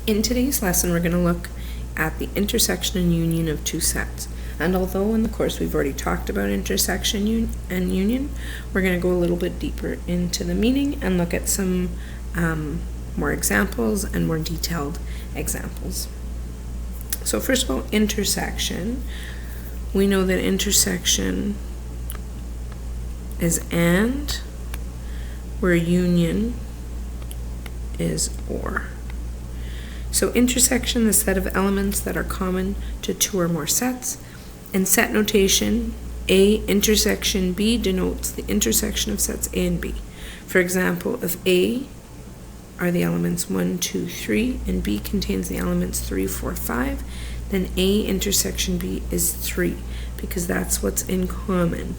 In today's lesson, we're going to look at the intersection and union of two sets. And although in the course we've already talked about intersection and union, we're going to go a little bit deeper into the meaning and look at some more examples and more detailed examples. So first of all, intersection. We know that intersection is and, where union is or. So intersection, the set of elements that are common to two or more sets. In set notation, A intersection B denotes the intersection of sets A and B. For example, if A are the elements 1, 2, 3, and B contains the elements 3, 4, 5, then A intersection B is 3, because that's what's in common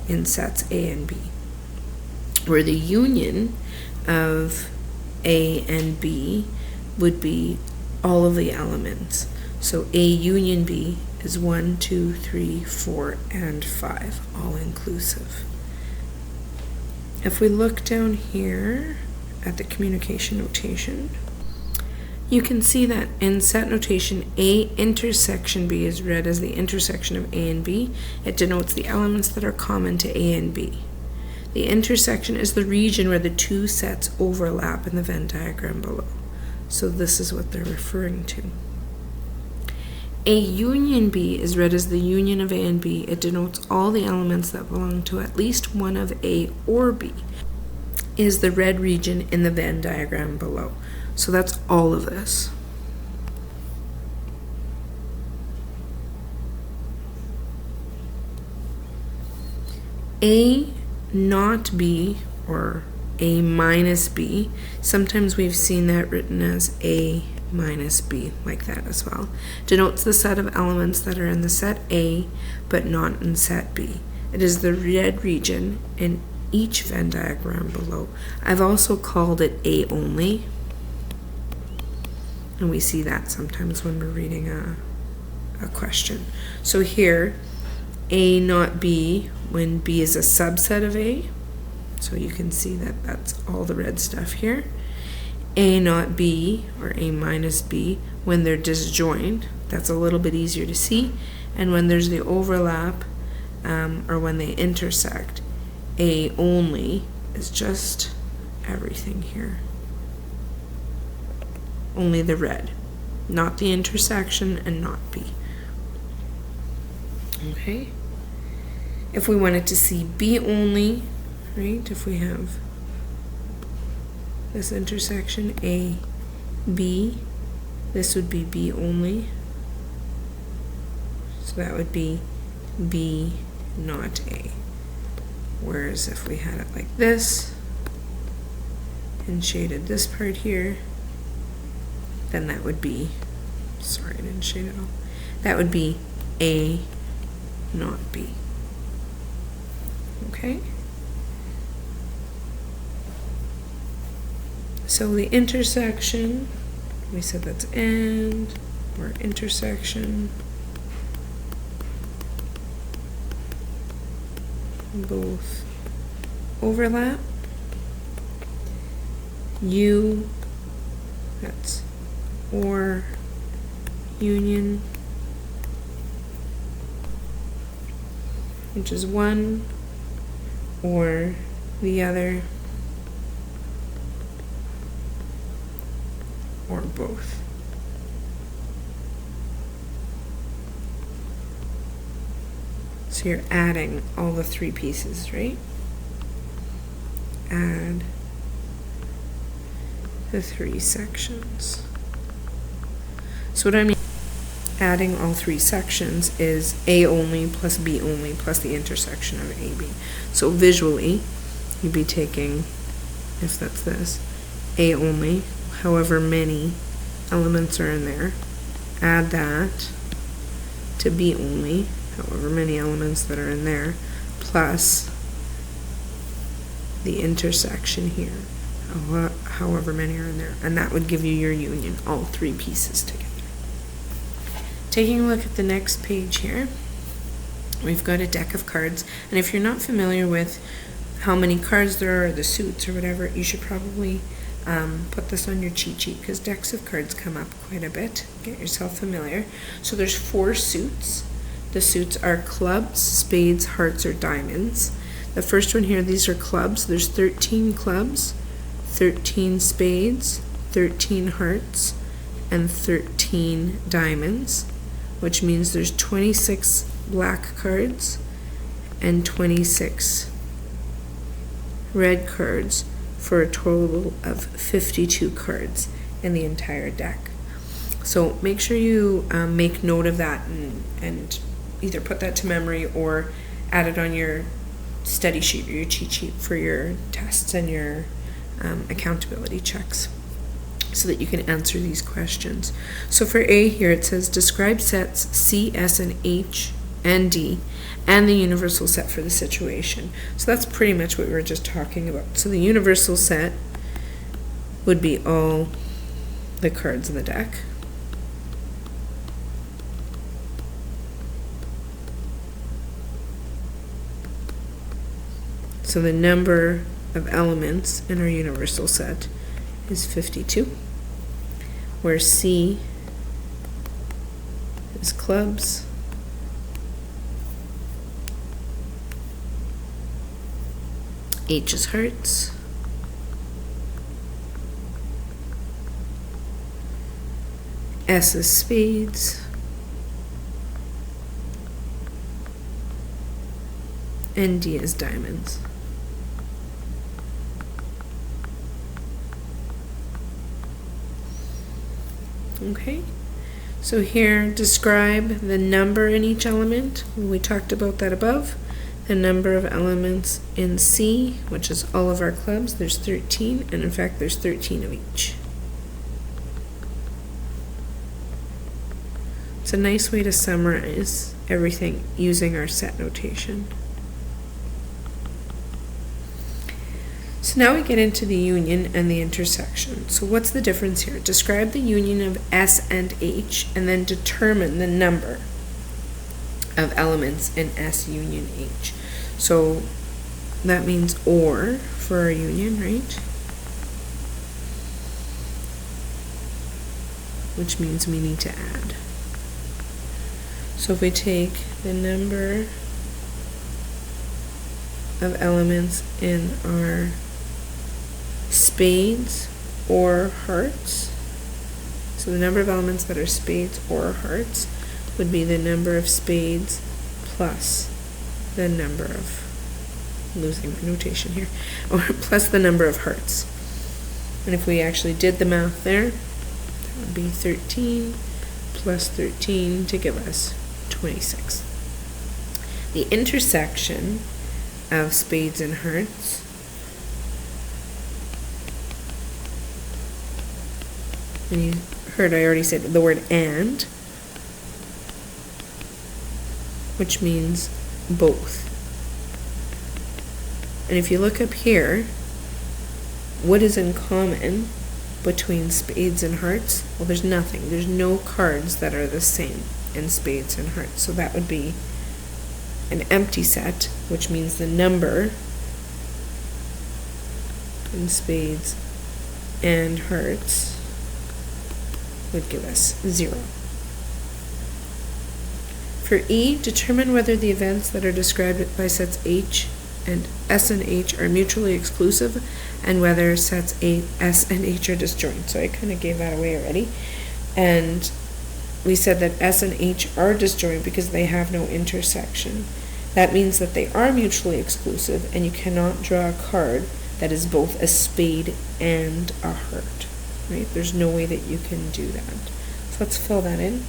in sets A and B. Where the union of A and B would be all of the elements. So A union B is 1, 2, 3, 4, and 5, all inclusive. If we look down here at the communication notation, you can see that in set notation, A intersection B is read as the intersection of A and B. It denotes the elements that are common to A and B. The intersection is the region where the two sets overlap in the Venn diagram below. So this is what they're referring to. A union B is read as the union of A and B. It denotes all the elements that belong to at least one of A or B. Is the red region in the Venn diagram below. So that's all of this. A not B or A minus B, sometimes we've seen that written as A minus B, like that as well, denotes the set of elements that are in the set A but not in set B. It is the red region in each Venn diagram below. I've also called it A only, and we see that sometimes when we're reading a question. So here, A not B when B is a subset of A. So you can see that that's all the red stuff here. A not B or A minus B when they're disjoint. That's a little bit easier to see. And when there's the overlap or when they intersect, A only is just everything here. Only the red, not the intersection and not B. Okay. If we wanted to see B only, right, if we have this intersection A, B, this would be B only. So that would be B not A. Whereas if we had it like this and shaded this part here, then that would be, sorry, I didn't shade it all. That would be A not B. Okay? So the intersection, we said that's and, or intersection. Both overlap. U, that's or union, which is one or the other or both. So you're adding all the three pieces, right? Add the three sections. So what I mean adding all three sections is A only plus B only plus the intersection of AB. So visually, you'd be taking, if that's this, A only, however many elements are in there, add that to B only, however many elements that are in there, plus the intersection here, however many are in there, and that would give you your union, all three pieces together. Taking a look at the next page here, we've got a deck of cards, and if you're not familiar with how many cards there are, or the suits or whatever, you should probably Put this on your cheat sheet because decks of cards come up quite a bit. Get yourself familiar. So there's 4 suits. The suits are clubs, spades, hearts, or diamonds. The first one here, these are clubs. There's 13 clubs, 13 spades, 13 hearts, and 13 diamonds, which means there's 26 black cards and 26 red cards for a total of 52 cards in the entire deck. So make sure you make note of that and either put that to memory or add it on your study sheet or your cheat sheet for your tests and your accountability checks so that you can answer these questions. So for A here it says describe sets C, S, and H and D and the universal set for the situation. So that's pretty much what we were just talking about. So the universal set would be all the cards in the deck. So the number of elements in our universal set is 52, where C is clubs, H is hearts, S is spades, and D is diamonds. Okay, so here describe the number in each element. We talked about that above. The number of elements in C, which is all of our clubs, there's 13, and in fact there's 13 of each. It's a nice way to summarize everything using our set notation. So now we get into the union and the intersection. So what's the difference here? Describe the union of S and H and then determine the number of elements in S union H. So that means or for our union, right? Which means we need to add. So if we take the number of elements in our spades or hearts, so the number of elements that are spades or hearts would be the number of spades plus the number of, losing my notation here, or plus the number of hearts. And if we actually did the math there, that would be 13 plus 13 to give us 26. The intersection of spades and hearts and you heard I already said the word and, which means both. And if you look up here, what is in common between spades and hearts? Well, there's nothing. There's no cards that are the same in spades and hearts. So that would be an empty set, which means the number in spades and hearts would give us 0. For E, determine whether the events that are described by sets H and S and H are mutually exclusive and whether sets S and H are disjoint. So I kind of gave that away already. And we said that S and H are disjoint because they have no intersection. That means that they are mutually exclusive and you cannot draw a card that is both a spade and a heart. Right? There's no way that you can do that. So let's fill that in.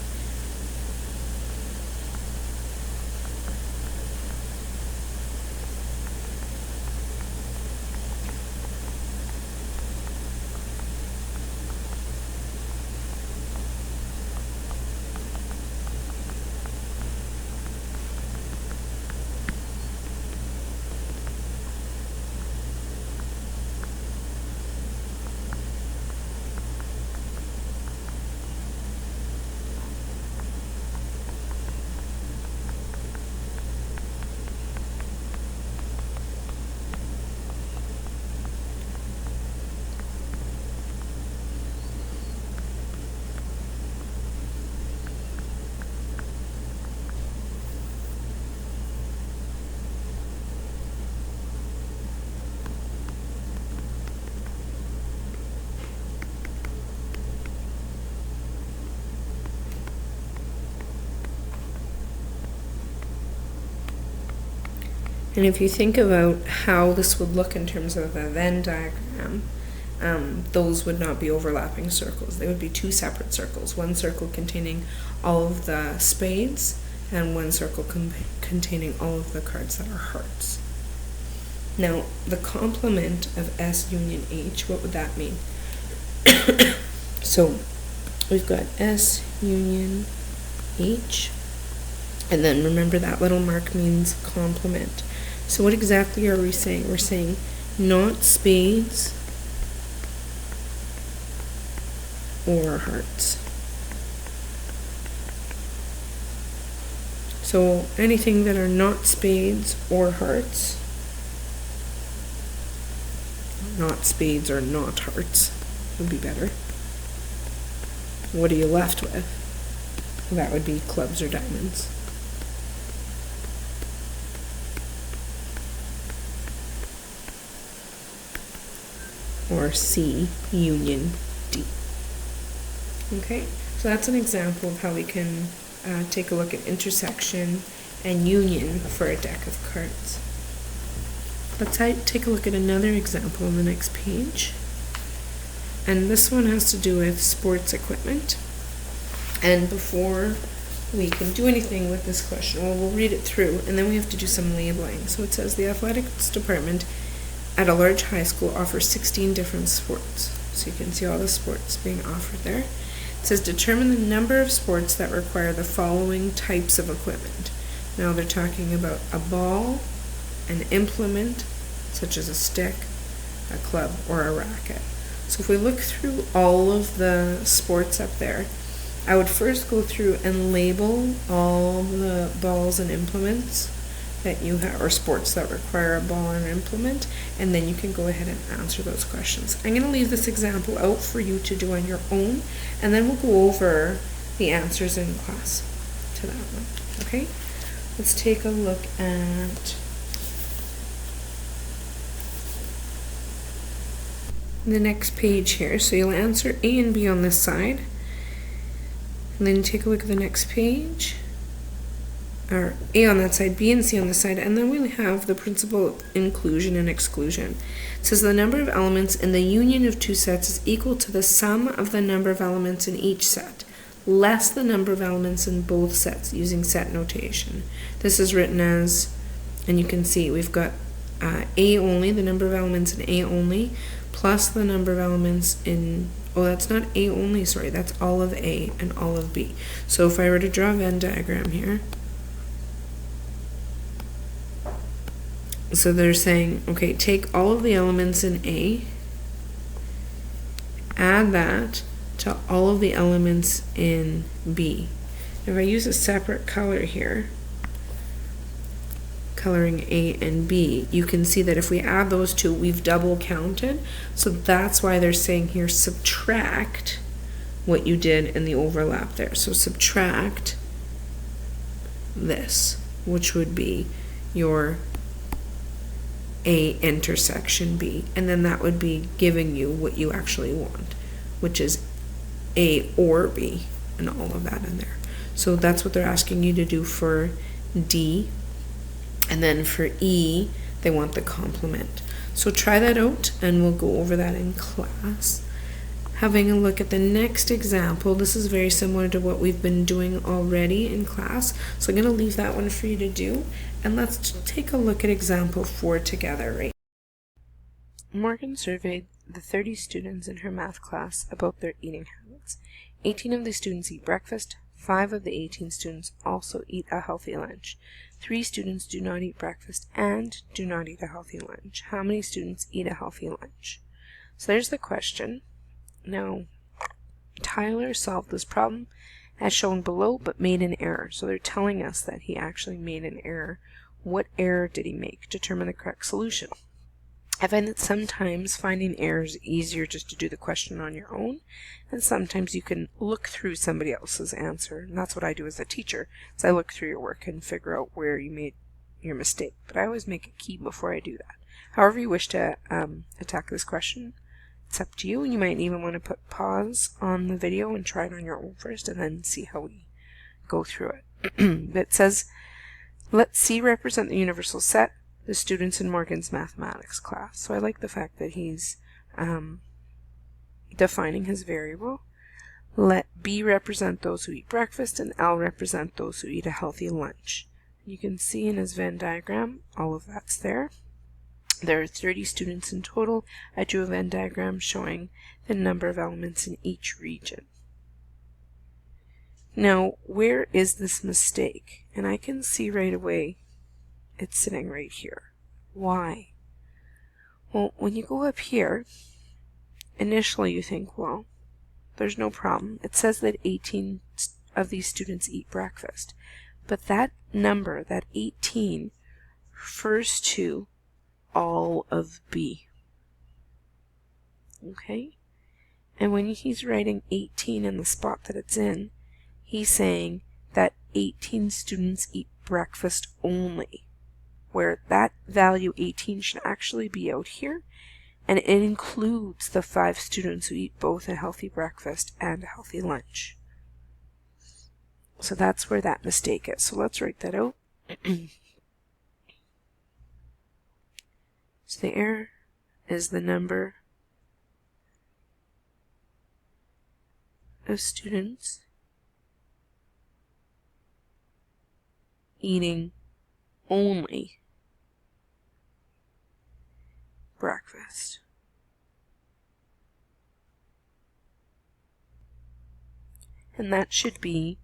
And if you think about how this would look in terms of a Venn diagram, those would not be overlapping circles. They would be two separate circles. One circle containing all of the spades, and one circle containing all of the cards that are hearts. Now, the complement of S union H, what would that mean? So, we've got S union H, and then remember that little mark means complement. So what exactly are we saying? We're saying not spades or hearts. So anything that are not spades or hearts, not spades or not hearts would be better. What are you left with? That would be clubs or diamonds. Or C union D. Okay, so that's an example of how we can take a look at intersection and union for a deck of cards. Let's take a look at another example on the next page. And this one has to do with sports equipment. And before we can do anything with this question, well, we'll read it through and then we have to do some labeling. So it says the athletics department at a large high school offers 16 different sports. So you can see all the sports being offered there. It says determine the number of sports that require the following types of equipment. Now they're talking about a ball, an implement, such as a stick, a club, or a racket. So if we look through all of the sports up there, I would first go through and label all the balls and implements that you have, or sports that require a ball and implement, and then you can go ahead and answer those questions. I'm going to leave this example out for you to do on your own, and then we'll go over the answers in class to that one. Okay? Let's take a look at the next page here. So you'll answer A and B on this side, and then take a look at the next page, or A on that side, B and C on this side, and then we have the principle of inclusion and exclusion. It says the number of elements in the union of two sets is equal to the sum of the number of elements in each set, less the number of elements in both sets, using set notation. This is written as, and you can see we've got A only, the number of elements in A only, plus the number of elements in, oh, that's not A only, sorry, that's all of A and all of B. So if I were to draw a Venn diagram here, so they're saying, okay, take all of the elements in A, add that to all of the elements in B. If I use a separate color here, coloring A and B, you can see that if we add those two, we've double counted. So that's why they're saying here subtract what you did in the overlap there. So subtract this, which would be your A intersection B, and then that would be giving you what you actually want, which is A or B, and all of that in there. So that's what they're asking you to do for D, and then for E, they want the complement. So try that out, and we'll go over that in class. Having a look at the next example, this is very similar to what we've been doing already in class, so I'm going to leave that one for you to do, and let's take a look at example 4 together, right? Morgan surveyed the 30 students in her math class about their eating habits. 18 of the students eat breakfast, 5 of the 18 students also eat a healthy lunch. 3 students do not eat breakfast and do not eat a healthy lunch. How many students eat a healthy lunch? So there's the question. Now, Tyler solved this problem as shown below, but made an error. So they're telling us that he actually made an error. What error did he make? Determine the correct solution. I find that sometimes finding errors is easier just to do the question on your own, and sometimes you can look through somebody else's answer, and that's what I do as a teacher, is I look through your work and figure out where you made your mistake. But I always make a key before I do that. However you wish to attack this question, it's up to you, and you might even want to put pause on the video and try it on your own first, and then see how we go through it. It says, let C represent the universal set the students in Morgan's mathematics class. So I like the fact that he's defining his variable. Let B represent those who eat breakfast and L represent those who eat a healthy lunch. You can see in his Venn diagram, all of that's there. There are 30 students in total. I drew a Venn diagram showing the number of elements in each region. Now, where is this mistake? And I can see right away it's sitting right here. Why? Well, when you go up here, initially you think, well, there's no problem. It says that 18 of these students eat breakfast. But that number, that 18, refers to all of B. Okay? And when he's writing 18 in the spot that it's in, he's saying that 18 students eat breakfast only, where that value 18 should actually be out here, and it includes the 5 students who eat both a healthy breakfast and a healthy lunch. So that's where that mistake is. So let's write that out. So the error is the number of students eating only breakfast. And that should be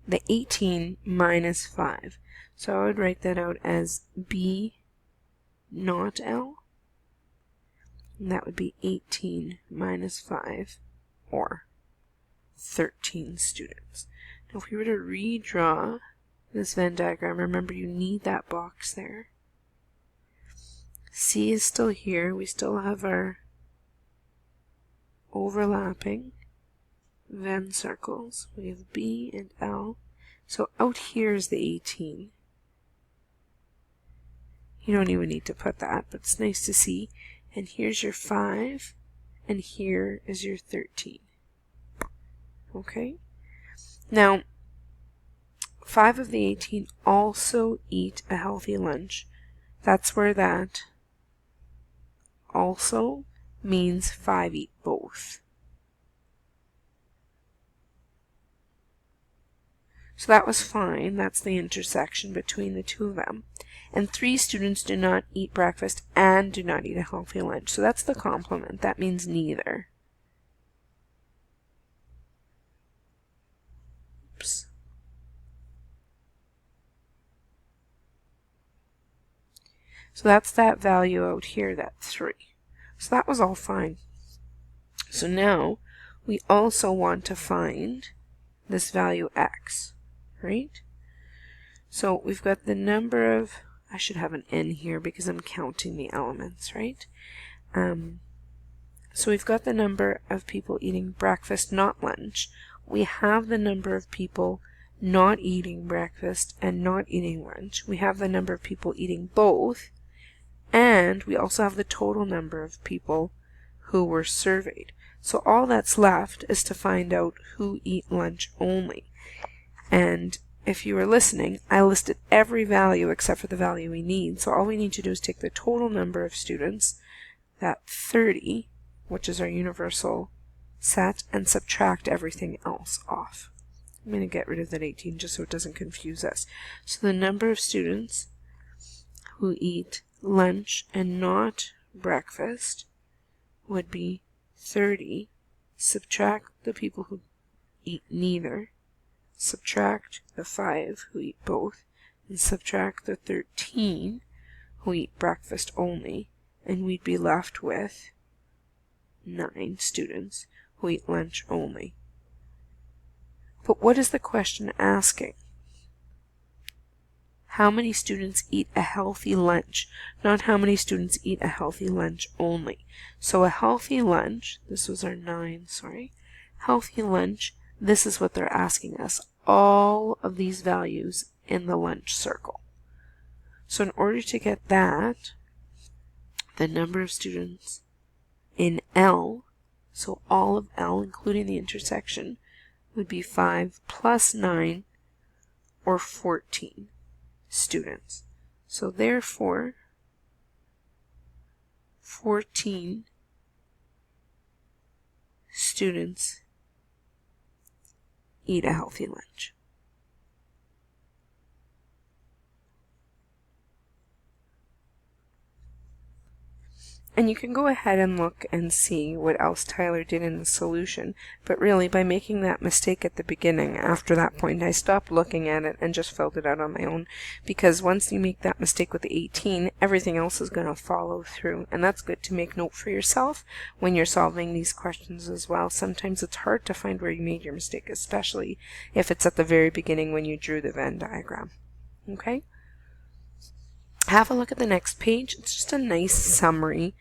the 18 minus 5. So I would write that out as B not L. And that would be 18 minus 5, or 13 students. Now if we were to redraw this Venn diagram, remember you need that box there. C is still here. We still have our overlapping Venn circles. We have B and L. So out here is the 18. You don't even need to put that, but it's nice to see. And here's your 5, and here is your 13. Okay? Now, 5 of the 18 also eat a healthy lunch. That's where that also means 5 eat both. So that was fine. That's the intersection between the two of them. And 3 students do not eat breakfast and do not eat a healthy lunch. So that's the complement. That means neither. Oops. So that's that value out here, that 3. So that was all fine. So now we also want to find this value x, right? So we've got the number of, I should have an n here because I'm counting the elements, right? So we've got the number of people eating breakfast, not lunch. We have the number of people not eating breakfast and not eating lunch. We have the number of people eating both. And we also have the total number of people who were surveyed. So all that's left is to find out who eat lunch only. And if you were listening, I listed every value except for the value we need. So all we need to do is take the total number of students, that 30, which is our universal set, and subtract everything else off. I'm going to get rid of that 18 just so it doesn't confuse us. So the number of students who eat lunch and not breakfast would be 30. Subtract the people who eat neither. Subtract the 5 who eat both. And subtract the 13 who eat breakfast only. And we'd be left with 9 students who eat lunch only. But what is the question asking? How many students eat a healthy lunch, not how many students eat a healthy lunch only. So a healthy lunch, this was our 9, sorry, healthy lunch, this is what they're asking us, all of these values in the lunch circle. So in order to get that, the number of students in L, so all of L, including the intersection, would be 5 plus 9, or 14. Students. So therefore, 14 students eat a healthy lunch. And you can go ahead and look and see what else Tyler did in the solution, but really by making that mistake at the beginning, after that point I stopped looking at it and just filled it out on my own, because once you make that mistake with the 18, everything else is going to follow through, and that's good to make note for yourself when you're solving these questions as well. Sometimes it's hard to find where you made your mistake, especially if it's at the very beginning when you drew the Venn diagram. Okay? Have a look at the next page. It's just a nice summary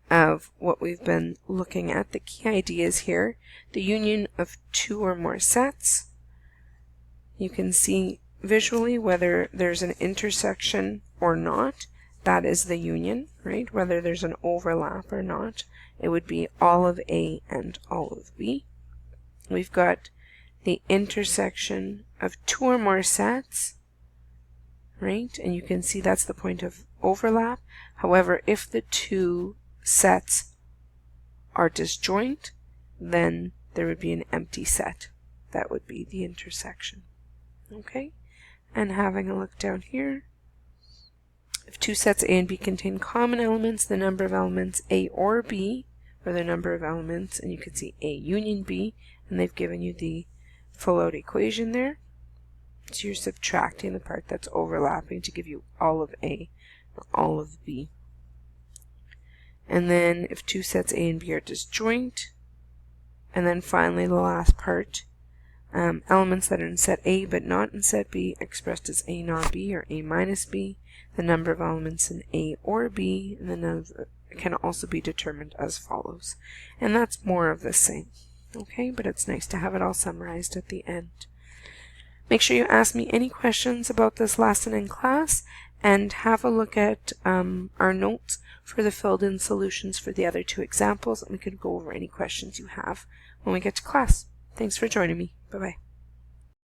of what we've been looking at. The key ideas here: the union of two or more sets. You can see visually whether there's an intersection or not. That is the union, right? Whether there's an overlap or not. It would be all of A and all of B. We've got the intersection of two or more sets. Right? And you can see that's the point of overlap. However, if the two sets are disjoint, then there would be an empty set. That would be the intersection. Okay? And having a look down here, if two sets A and B contain common elements, the number of elements A or B, or the number of elements, and you can see A union B, and they've given you the full out equation there. So you're subtracting the part that's overlapping to give you all of A or all of B. And then if two sets A and B are disjoint, and then finally the last part, elements that are in set A but not in set B, expressed as A not B or A minus B, the number of elements in A or B, and then can also be determined as follows. And that's more of the same. Okay, but it's nice to have it all summarized at the end. Make sure you ask me any questions about this lesson in class, and have a look at our notes for the filled-in solutions for the other two examples, and we can go over any questions you have when we get to class. Thanks for joining me. Bye-bye.